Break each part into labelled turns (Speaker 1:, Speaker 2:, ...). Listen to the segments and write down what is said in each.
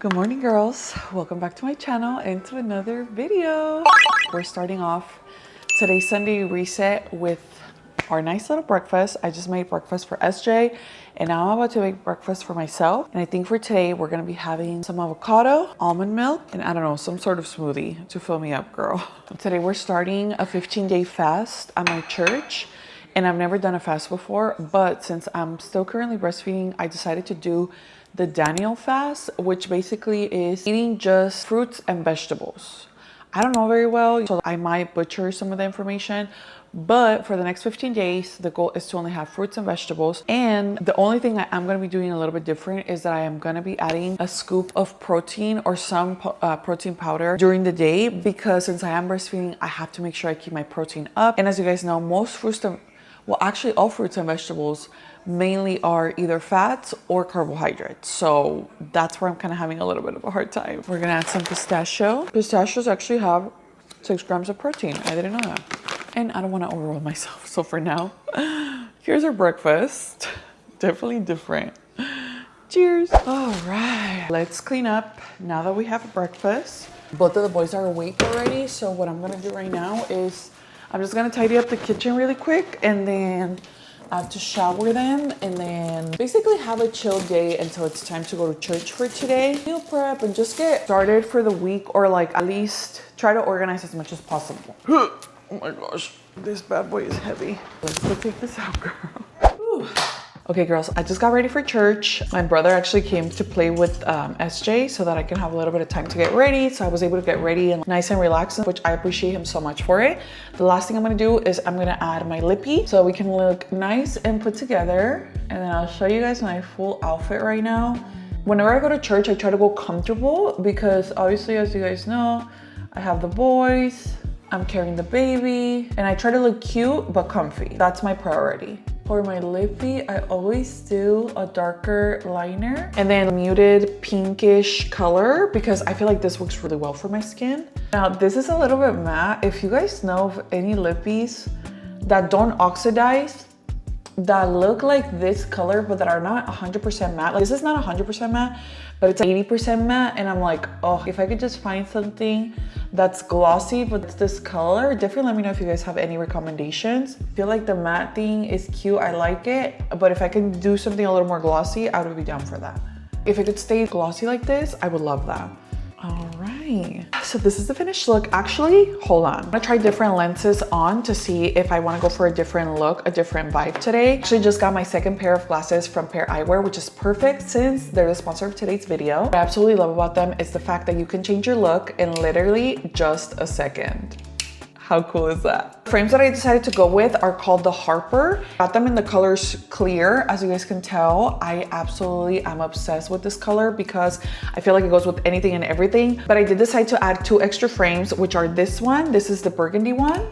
Speaker 1: Good morning, girls. Welcome back to my channel and to another video. We're starting off today's Sunday reset with our nice little breakfast. I just made breakfast for SJ and now I'm about to make breakfast for myself. And I think for today, we're gonna be having some avocado, almond milk, and I don't know, some sort of smoothie to fill me up, girl. Today, we're starting a 15-day fast at my church. And I've never done a fast before, but since I'm still currently breastfeeding, I decided to do the Daniel fast, which basically is eating just fruits and vegetables. I don't know very well, so I might butcher some of the information, but for the next 15 days, the goal is to only have fruits and vegetables. And the only thing I'm gonna be doing a little bit different is that I am gonna be adding a scoop of protein or some protein powder during the day, because since I am breastfeeding, I have to make sure I keep my protein up. And as you guys know, most fruits well, actually all fruits and vegetables mainly are either fats or carbohydrates. So that's where I'm kind of having a little bit of a hard time. We're gonna add some pistachio. Pistachios actually have 6 grams of protein. I didn't know that. And I don't wanna overwhelm myself. So for now, here's our breakfast. Definitely different. Cheers. All right, let's clean up now that we have breakfast. Both of the boys are awake already. So what I'm gonna do right now is I'm just gonna tidy up the kitchen really quick and then I have to shower them and then basically have a chill day until it's time to go to church for today. Meal prep and just get started for the week, or like at least try to organize as much as possible. Oh my gosh, this bad boy is heavy. Let's go take this out, girl. Whew. Okay, girls, I just got ready for church. My brother actually came to play with SJ so that I can have a little bit of time to get ready. So I was able to get ready and nice and relaxed, which I appreciate him so much for it. The last thing I'm gonna do is I'm gonna add my lippy so we can look nice and put together. And then I'll show you guys my full outfit right now. Whenever I go to church, I try to go comfortable because obviously, as you guys know, I have the boys, I'm carrying the baby, and I try to look cute but comfy. That's my priority. For my lippy, I always do a darker liner and then a muted pinkish color because I feel like this works really well for my skin. Now, this is a little bit matte. If you guys know of any lippies that don't oxidize, that look like this color but that are not 100% matte, like this is not 100% matte, but it's 80% matte, and I'm like, oh, if I could just find something that's glossy but it's this color, definitely let me know if you guys have any recommendations. I feel like the matte thing is cute, I like it, but if I can do something a little more glossy, I would be down for that. If it could stay glossy like this, I would love that. All right, so this is the finished look. Actually, hold on. I'm gonna try different lenses on to see if I wanna go for a different look, a different vibe today. Actually just got my second pair of glasses from Pair Eyewear, which is perfect since they're the sponsor of today's video. What I absolutely love about them is the fact that you can change your look in literally just a second. How cool is that? The frames that I decided to go with are called the Harper. Got them in the colors clear. As you guys can tell, I absolutely am obsessed with this color because I feel like it goes with anything and everything. But I did decide to add 2 extra frames, which are this one. This is the burgundy one.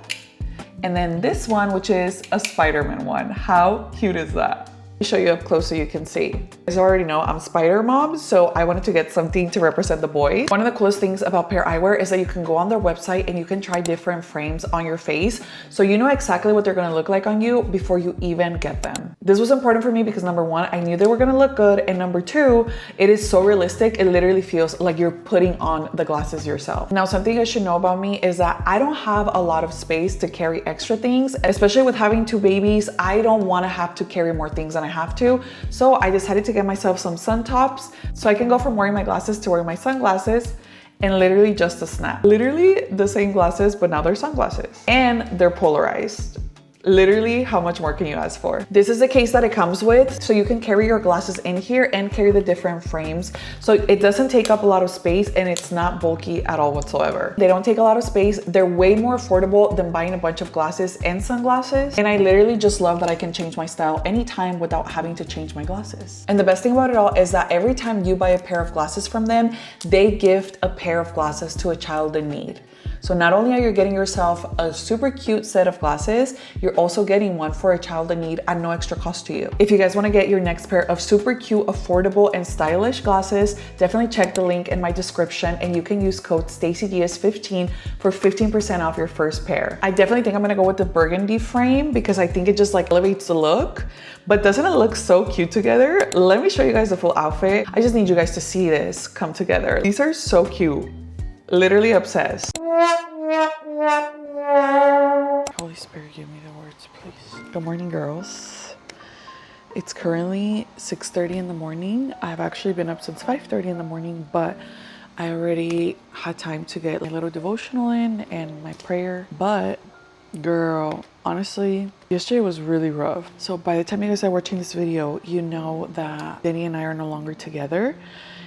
Speaker 1: And then this one, which is a Spider-Man one. How cute is that? Let me show you up close so you can see. You guys already know I'm Spider Mom, so I wanted to get something to represent the boys. One of the coolest things about Pair Eyewear is that you can go on their website and you can try different frames on your face, so you know exactly what they're gonna look like on you before you even get them. This was important for me because number 1, I knew they were gonna look good, and number 2, it is so realistic, it literally feels like you're putting on the glasses yourself. Now, something you should know about me is that I don't have a lot of space to carry extra things, especially with having 2 babies. I don't wanna have to carry more things than I have to. So I decided to get myself some sun tops so I can go from wearing my glasses to wearing my sunglasses in literally just a snap. Literally the same glasses, but now they're sunglasses and they're polarized. Literally, how much more can you ask for? This is the case that it comes with, so you can carry your glasses in here and carry the different frames. So it doesn't take up a lot of space and it's not bulky at all whatsoever. They don't take a lot of space. They're way more affordable than buying a bunch of glasses and sunglasses. And I literally just love that I can change my style anytime without having to change my glasses. And the best thing about it all is that every time you buy a pair of glasses from them, they gift a pair of glasses to a child in need. So not only are you getting yourself a super cute set of glasses, you're also getting one for a child in need at no extra cost to you. If you guys want to get your next pair of super cute, affordable, and stylish glasses, definitely check the link in my description and you can use code StacyDiaz15 for 15% off your first pair. I definitely think I'm gonna go with the burgundy frame because I think it just like elevates the look. But doesn't it look so cute together? Let me show you guys the full outfit. I just need you guys to see this come together. These are so cute. Literally obsessed. Holy Spirit, give me the words, please. Good morning, girls. It's currently 6:30 in the morning. I've actually been up since 5:30 in the morning, but I already had time to get a little devotional in and my prayer. But girl, honestly, yesterday was really rough. So by the time you guys are watching this video, you know that Denny and I are no longer together,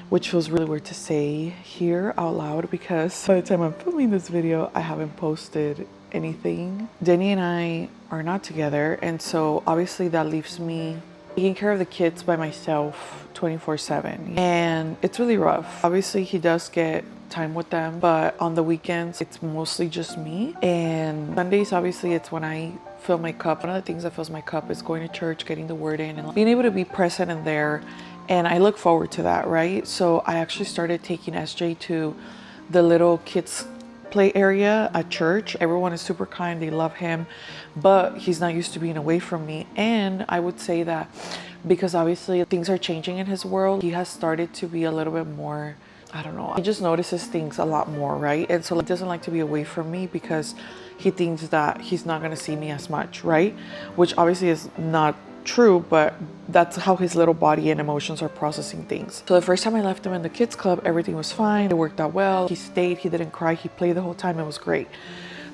Speaker 1: which feels really weird to say here out loud because by the time I'm filming this video, I haven't posted anything. Denny and I are not together, and so obviously that leaves me taking care of the kids by myself 24/7, and it's really rough. Obviously he does get time with them, but on the weekends it's mostly just me, and Sundays obviously it's when I fill my cup. One of the things that fills my cup is going to church, getting the word in, and being able to be present in there, and I look forward to that, right? So I actually started taking SJ to the little kids play area at church. Everyone is super kind, they love him, but he's not used to being away from me. And I would say that because obviously things are changing in his world, he has started to be a little bit more, I don't know, he just notices things a lot more, right? And so he doesn't like to be away from me because he thinks that he's not going to see me as much, right? Which obviously is not true, but that's how his little body and emotions are processing things. So the first time I left him in the kids club, everything was fine. It worked out well. He stayed, he didn't cry, he played the whole time. It was great.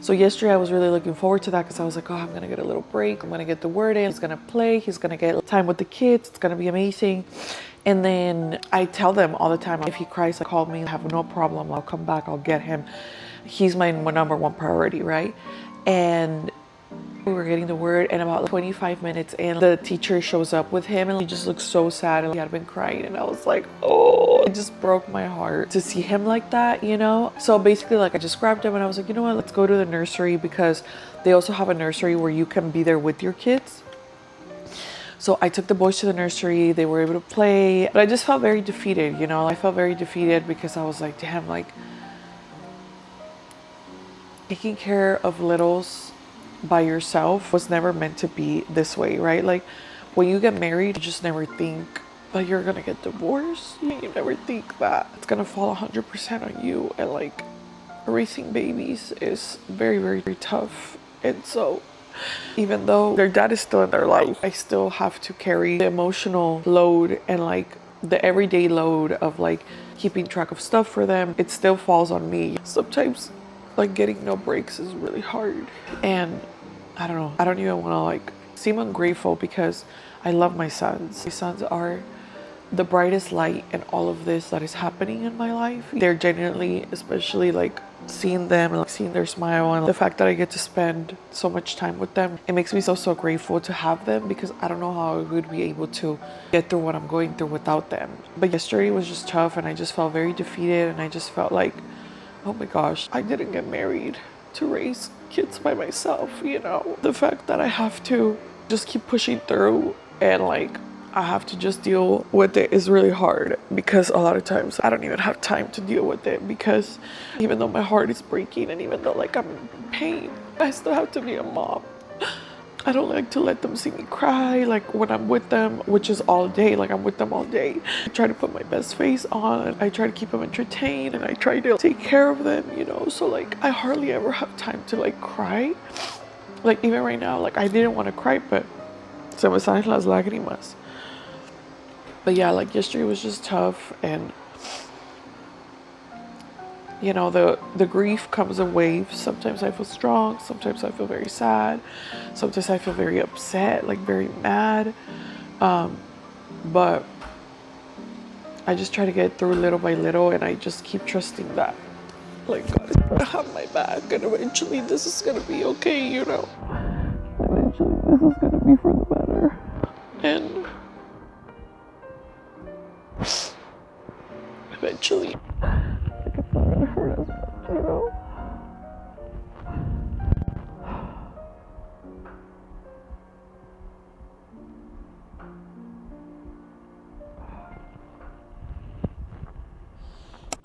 Speaker 1: So yesterday I was really looking forward to that because I was like, oh, I'm gonna get a little break. I'm gonna get the word in. He's gonna play. He's gonna get time with the kids. It's gonna be amazing. And then I tell them all the time, if he cries, like, call me. I have no problem. I'll come back. I'll get him. He's my number one priority, right? And we were getting the word, and about 25 minutes in, the teacher shows up with him, and he just looked so sad, and he had been crying, and I was like, oh, it just broke my heart to see him like that, you know? So basically, like, I just grabbed him and I was like, you know what, let's go to the nursery, because they also have a nursery where you can be there with your kids. So I took the boys to the nursery. They were able to play, but I just felt very defeated, you know? I felt very defeated because I was like, damn, like, taking care of littles by yourself was never meant to be this way, right? Like, when you get married, you just never think that you're gonna get divorced. You never think that it's gonna fall 100% on you, and like, raising babies is very, very, very tough. And so even though their dad is still in their life, I still have to carry the emotional load and like the everyday load of like keeping track of stuff for them. It still falls on me. Sometimes like getting no breaks is really hard, and I don't know, I don't even want to like seem ungrateful because I love my sons. My sons are the brightest light in all of this that is happening in my life. They're genuinely, especially like seeing them and like seeing their smile and the fact that I get to spend so much time with them, it makes me so grateful to have them, because I don't know how I would be able to get through what I'm going through without them. But yesterday was just tough, and I just felt very defeated, and I just felt like, oh my gosh, I didn't get married to raise kids by myself, you know? The fact that I have to just keep pushing through and like I have to just deal with it is really hard, because a lot of times I don't even have time to deal with it, because even though my heart is breaking and even though like I'm in pain, I still have to be a mom. I don't like to let them see me cry, like when I'm with them, which is all day, like I'm with them all day. I try to put my best face on, I try to keep them entertained, and I try to take care of them, you know? So like I hardly ever have time to like cry. Like even right now, like I didn't want to cry, but se me salen las lágrimas. But yeah, like yesterday was just tough, and you know, the grief comes in waves. Sometimes I feel strong, sometimes I feel very sad, sometimes I feel very upset, like very mad. But I just try to get through little by little, and I just keep trusting that like God is gonna have my back, and eventually this is gonna be okay, you know? Eventually this is gonna be for the better. And eventually, like, it's not gonna hurt as much, you know?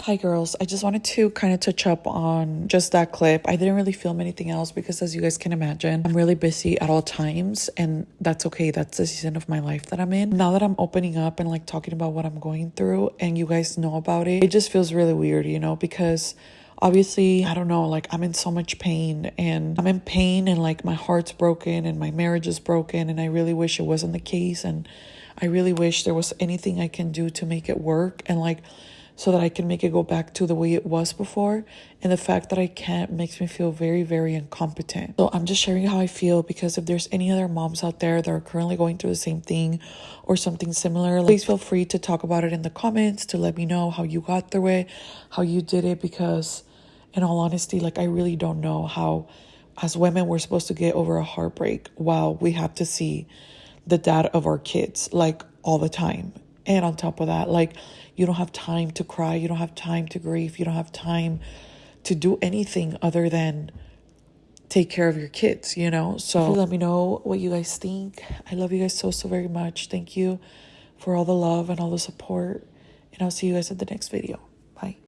Speaker 1: Hi girls, I just wanted to kind of touch up on just that clip. I didn't really film anything else because, as you guys can imagine, I'm really busy at all times, and that's okay. That's the season of my life that I'm in. Now that I'm opening up and like talking about what I'm going through and you guys know about it, it just feels really weird, you know, because obviously, I don't know, like I'm in so much pain, and I'm in pain, and like my heart's broken and my marriage is broken, and I really wish it wasn't the case, and I really wish there was anything I can do to make it work, and like so that I can make it go back to the way it was before. And the fact that I can't makes me feel very, very incompetent. So I'm just sharing how I feel, because if there's any other moms out there that are currently going through the same thing or something similar, please feel free to talk about it in the comments, to let me know how you got through it, how you did it, because in all honesty, like I really don't know how as women we're supposed to get over a heartbreak while we have to see the dad of our kids like all the time. And on top of that, like you don't have time to cry, you don't have time to grieve, you don't have time to do anything other than take care of your kids, you know? So let me know what you guys think. I love you guys so, so very much. Thank you for all the love and all the support. And I'll see you guys at the next video. Bye.